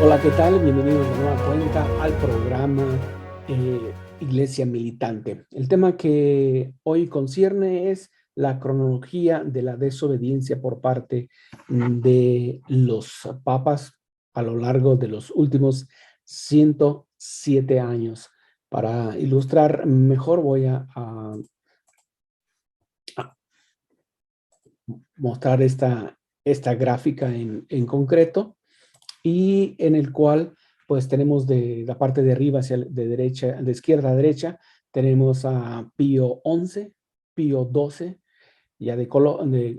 Hola, ¿qué tal? Bienvenidos de nueva cuenta al programa Iglesia Militante. El tema que hoy concierne es la cronología de la desobediencia por parte de los papas a lo largo de los últimos 107 años. Para ilustrar mejor voy a mostrar esta gráfica en concreto, y en el cual pues tenemos de la parte de arriba hacia de derecha, de izquierda a derecha, tenemos a Pío XI, Pío XII, ya de color, de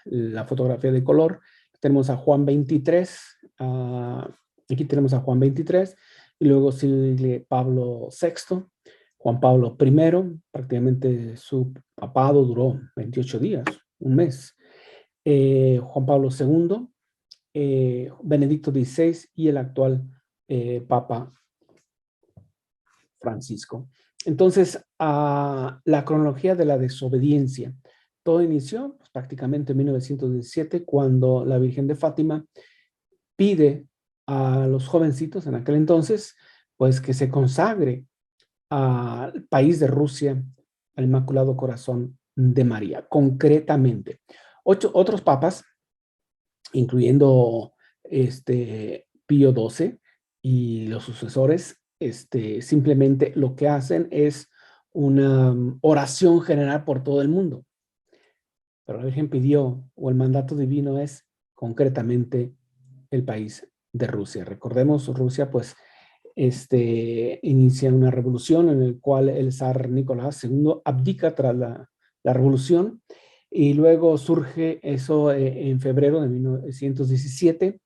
la fotografía de color. Tenemos a Juan XXIII, aquí tenemos a Juan XXIII, y luego sigue Pablo VI, Juan Pablo I, prácticamente su papado duró 28 días, un mes. Juan Pablo II, Benedicto XVI y el actual Papa Francisco. Entonces, la cronología de la desobediencia. Todo inició pues, prácticamente en 1917, cuando la Virgen de Fátima pide a los jovencitos en aquel entonces, pues que se consagre al país de Rusia, al Inmaculado Corazón de María, concretamente. Otros papas, incluyendo Pío XII y los sucesores, simplemente lo que hacen es una oración general por todo el mundo. Pero la Virgen pidió, o el mandato divino es concretamente el país de Rusia. Recordemos, Rusia pues inicia una revolución en la cual el zar Nicolás II abdica tras la revolución, y luego surge eso en febrero de 1917.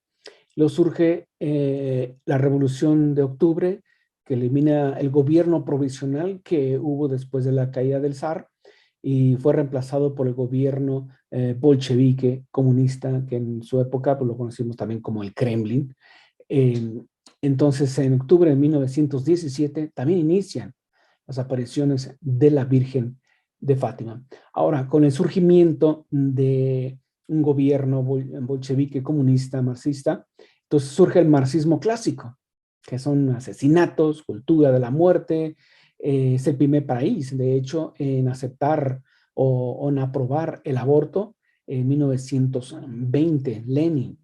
Luego surge la revolución de octubre, que elimina el gobierno provisional que hubo después de la caída del zar, y fue reemplazado por el gobierno bolchevique comunista, que en su época pues, lo conocimos también como el Kremlin. Eh, entonces, en octubre de 1917 también inician las apariciones de la Virgen de Fátima. Ahora, con el surgimiento de un gobierno bolchevique comunista marxista, entonces surge el marxismo clásico, que son asesinatos, cultura de la muerte. Es el primer país, de hecho, en aceptar o en aprobar el aborto en 1920, Lenin.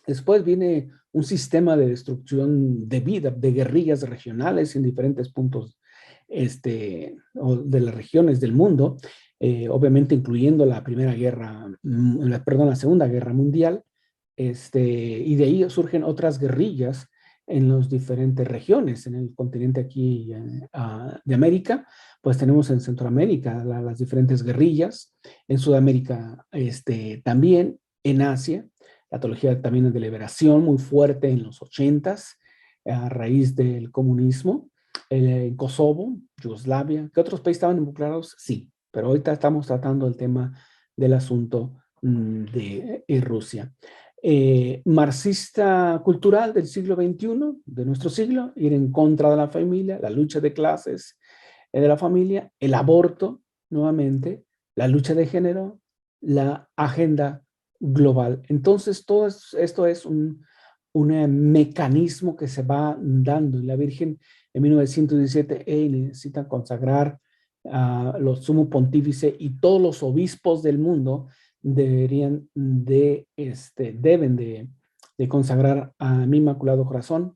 Después viene un sistema de destrucción de vida, de guerrillas regionales en diferentes puntos de las regiones del mundo, obviamente incluyendo la Primera Guerra, la Segunda Guerra Mundial, y de ahí surgen otras guerrillas en las diferentes regiones. En el continente aquí de América, pues tenemos en Centroamérica las diferentes guerrillas, en Sudamérica también, en Asia, la teología también de liberación muy fuerte en los 80s, a raíz del comunismo, en Kosovo, Yugoslavia. ¿Qué otros países estaban involucrados? Sí, pero ahorita estamos tratando el tema del asunto de Rusia. Marxista cultural del siglo XXI, de nuestro siglo, ir en contra de la familia, la lucha de clases de la familia, el aborto, nuevamente, la lucha de género, la agenda global. Entonces, todo esto es un mecanismo que se va dando. Y la Virgen en 1917 necesita consagrar a los sumo pontífice, y todos los obispos del mundo deben de consagrar a mi Inmaculado Corazón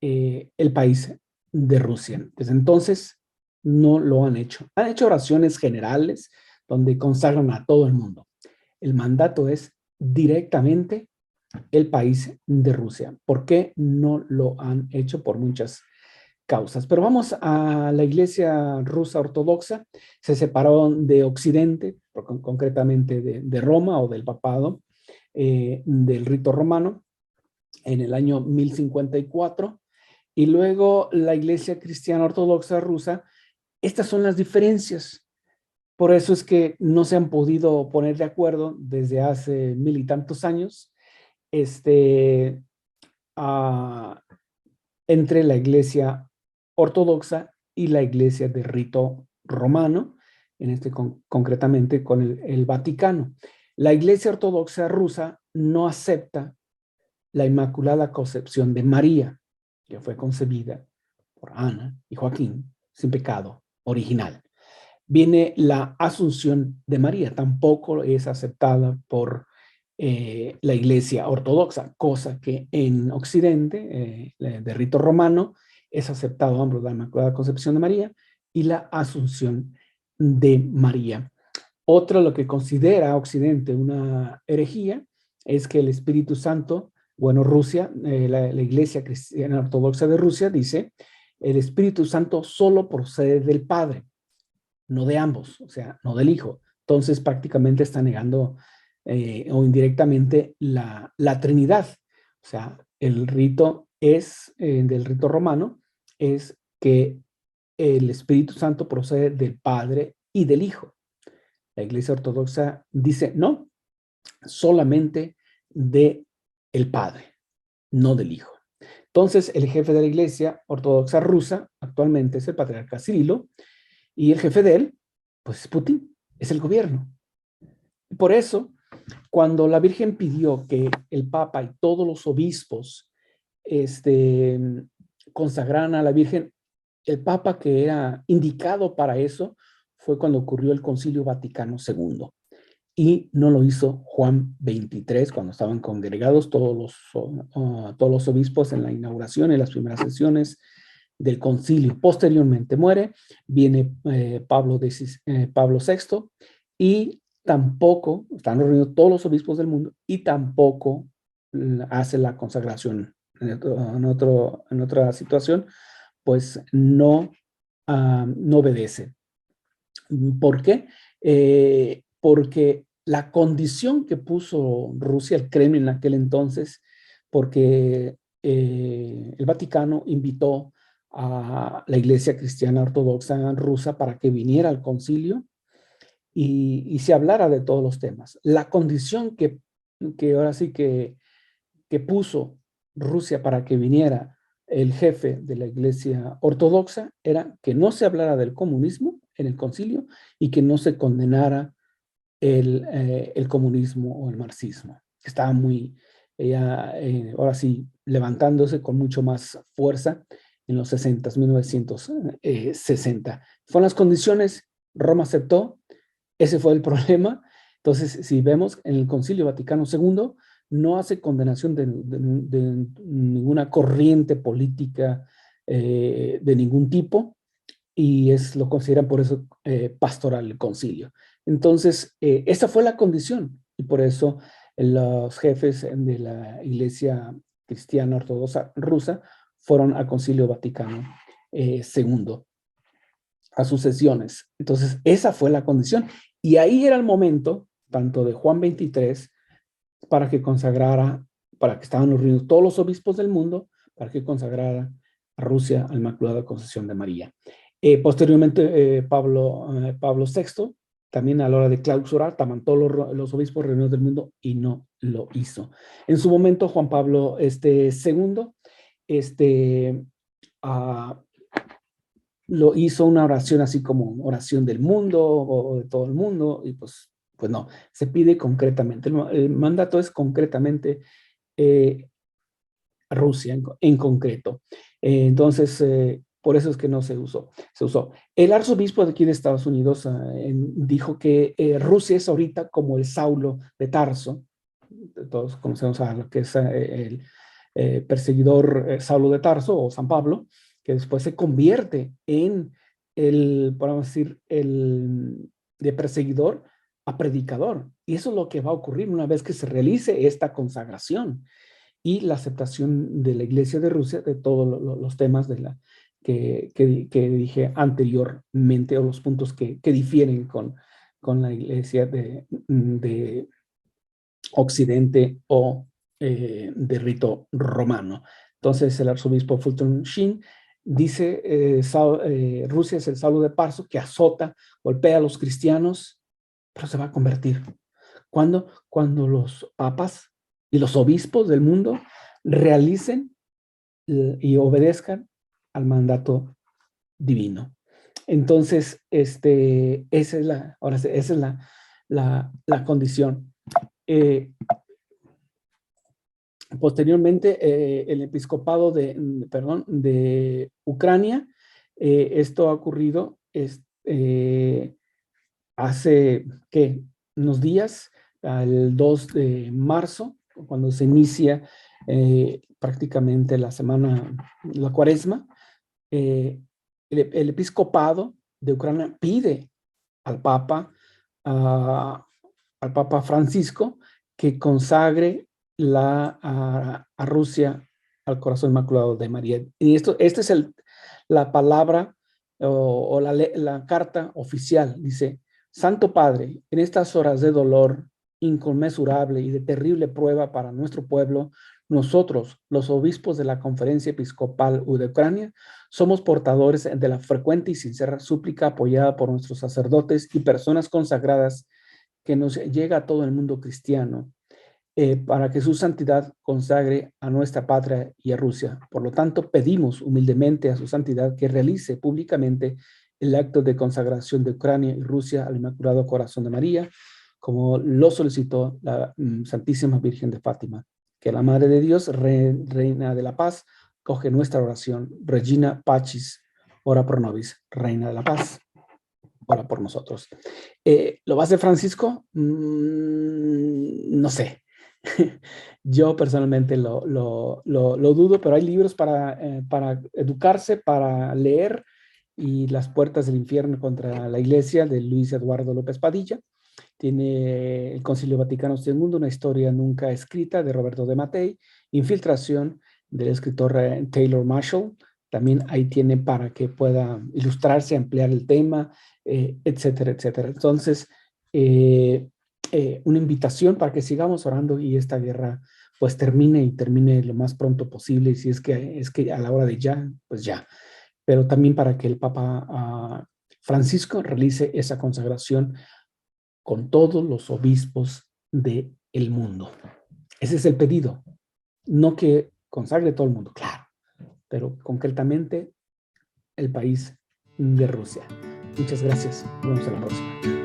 el país de Rusia. Desde entonces no lo han hecho. Han hecho oraciones generales donde consagran a todo el mundo. El mandato es directamente el país de Rusia. ¿Por qué no lo han hecho? Por muchas causas. Pero vamos a la iglesia rusa ortodoxa. Se separó de Occidente, concretamente de Roma o del papado, del rito romano, en el año 1054. Y luego la iglesia cristiana ortodoxa rusa. Estas son las diferencias. Por eso es que no se han podido poner de acuerdo desde hace 1000 y tantos años, uh, entre la iglesia ortodoxa y la iglesia de rito romano, concretamente con el Vaticano. La iglesia ortodoxa rusa no acepta la Inmaculada Concepción de María, que fue concebida por Ana y Joaquín sin pecado original. Viene la Asunción de María, tampoco es aceptada por la Iglesia Ortodoxa, cosa que en Occidente, de rito romano, es aceptado ambos, la Inmaculada Concepción de María y la Asunción de María. Otro, lo que considera Occidente una herejía, es que el Espíritu Santo, bueno, Rusia, la Iglesia Cristiana Ortodoxa de Rusia dice, el Espíritu Santo solo procede del Padre, no de ambos, o sea, no del Hijo. Entonces prácticamente está negando o indirectamente la Trinidad. O sea, el rito es, del rito romano, es que el Espíritu Santo procede del Padre y del Hijo. La Iglesia Ortodoxa dice, no, solamente de el Padre, no del Hijo. Entonces, el jefe de la Iglesia Ortodoxa rusa actualmente es el patriarca Cirilo, y el jefe de él, pues es Putin, es el gobierno. Por eso, cuando la Virgen pidió que el Papa y todos los obispos consagraran a la Virgen, el Papa que era indicado para eso fue cuando ocurrió el Concilio Vaticano II. Y no lo hizo Juan XXIII cuando estaban congregados todos los obispos en la inauguración, en las primeras sesiones del concilio. Posteriormente muere, viene Pablo VI, y tampoco, están reunidos todos los obispos del mundo, y tampoco hace la consagración. En otra situación, pues no, no obedece. ¿Por qué? Porque la condición que puso Rusia, el Kremlin en aquel entonces, porque el Vaticano invitó a la Iglesia Cristiana Ortodoxa rusa para que viniera al concilio y se hablara de todos los temas. La condición que ahora sí que puso Rusia para que viniera el jefe de la Iglesia Ortodoxa era que no se hablara del comunismo en el concilio y que no se condenara el comunismo o el marxismo. Estaba muy, ahora sí, levantándose con mucho más fuerza en los 60, 1960. Fueron las condiciones, Roma aceptó, ese fue el problema. Entonces, si vemos en el Concilio Vaticano II, no hace condenación de ninguna corriente política de ningún tipo, y lo consideran por eso pastoral el concilio. Entonces, esa fue la condición, y por eso los jefes de la Iglesia Cristiana Ortodoxa rusa fueron al Concilio Vaticano II, a sus sesiones. Entonces, esa fue la condición, y ahí era el momento, tanto de Juan XXIII, para que consagrara, para que estaban reunidos todos los obispos del mundo, para que consagrara a Rusia a la Inmaculada Concepción de María. Posteriormente, Pablo VI, también a la hora de clausurar, estaban todos los obispos reunidos del mundo y no lo hizo. En su momento, Juan Pablo II lo hizo una oración así como oración del mundo o de todo el mundo, y pues no, se pide concretamente, el mandato es concretamente Rusia en concreto. Entonces, por eso es que no se usó. Se usó. El arzobispo de aquí de Estados Unidos dijo que Rusia es ahorita como el Saulo de Tarso. Todos conocemos a lo que es el perseguidor Saulo de Tarso o San Pablo, que después se convierte en podemos decir, de perseguidor a predicador. Y eso es lo que va a ocurrir una vez que se realice esta consagración y la aceptación de la Iglesia de Rusia de todos los temas que dije anteriormente, o los puntos que difieren con la Iglesia de Occidente o de rito romano. Entonces, el arzobispo Fulton Sheen dice, Rusia es el Saulo de Tarso que azota, golpea a los cristianos, pero se va a convertir. ¿Cuándo? Cuando los papas y los obispos del mundo realicen y obedezcan al mandato divino. Entonces, esa es la condición. Posteriormente, el episcopado de Ucrania, esto ha ocurrido hace, ¿qué? Unos días, el 2 de marzo, cuando se inicia prácticamente la cuaresma, el episcopado de Ucrania pide al Papa, a- al Papa Francisco, que consagre a Rusia al corazón inmaculado de María. Y esta es la palabra o la carta oficial. Dice: Santo Padre, en estas horas de dolor inconmensurable y de terrible prueba para nuestro pueblo, nosotros, los obispos de la Conferencia Episcopal de Ucrania, somos portadores de la frecuente y sincera súplica apoyada por nuestros sacerdotes y personas consagradas que nos llega a todo el mundo cristiano, para que su santidad consagre a nuestra patria y a Rusia. Por lo tanto, pedimos humildemente a su santidad que realice públicamente el acto de consagración de Ucrania y Rusia al Inmaculado Corazón de María, como lo solicitó la Santísima Virgen de Fátima. Que la Madre de Dios, Reina de la Paz, coge nuestra oración. Regina Pacis, ora pro nobis. Reina de la Paz, ora por nosotros. ¿Lo va a hacer Francisco? No sé. Yo personalmente lo dudo, pero hay libros para educarse, para leer, y Las puertas del infierno contra la iglesia, de Luis Eduardo López Padilla. Tiene el Concilio Vaticano II, una historia nunca escrita, de Roberto de Mattei. Infiltración, del escritor Taylor Marshall. También ahí tiene para que pueda ilustrarse, ampliar el tema, etcétera, etcétera. Entonces, una invitación para que sigamos orando y esta guerra pues termine lo más pronto posible, y si es que a la hora de ya, pues ya. Pero también para que el Papa Francisco realice esa consagración con todos los obispos del mundo. Ese es el pedido. No que consagre todo el mundo, claro, pero concretamente el país de Rusia. Muchas gracias. Nos vemos en la próxima.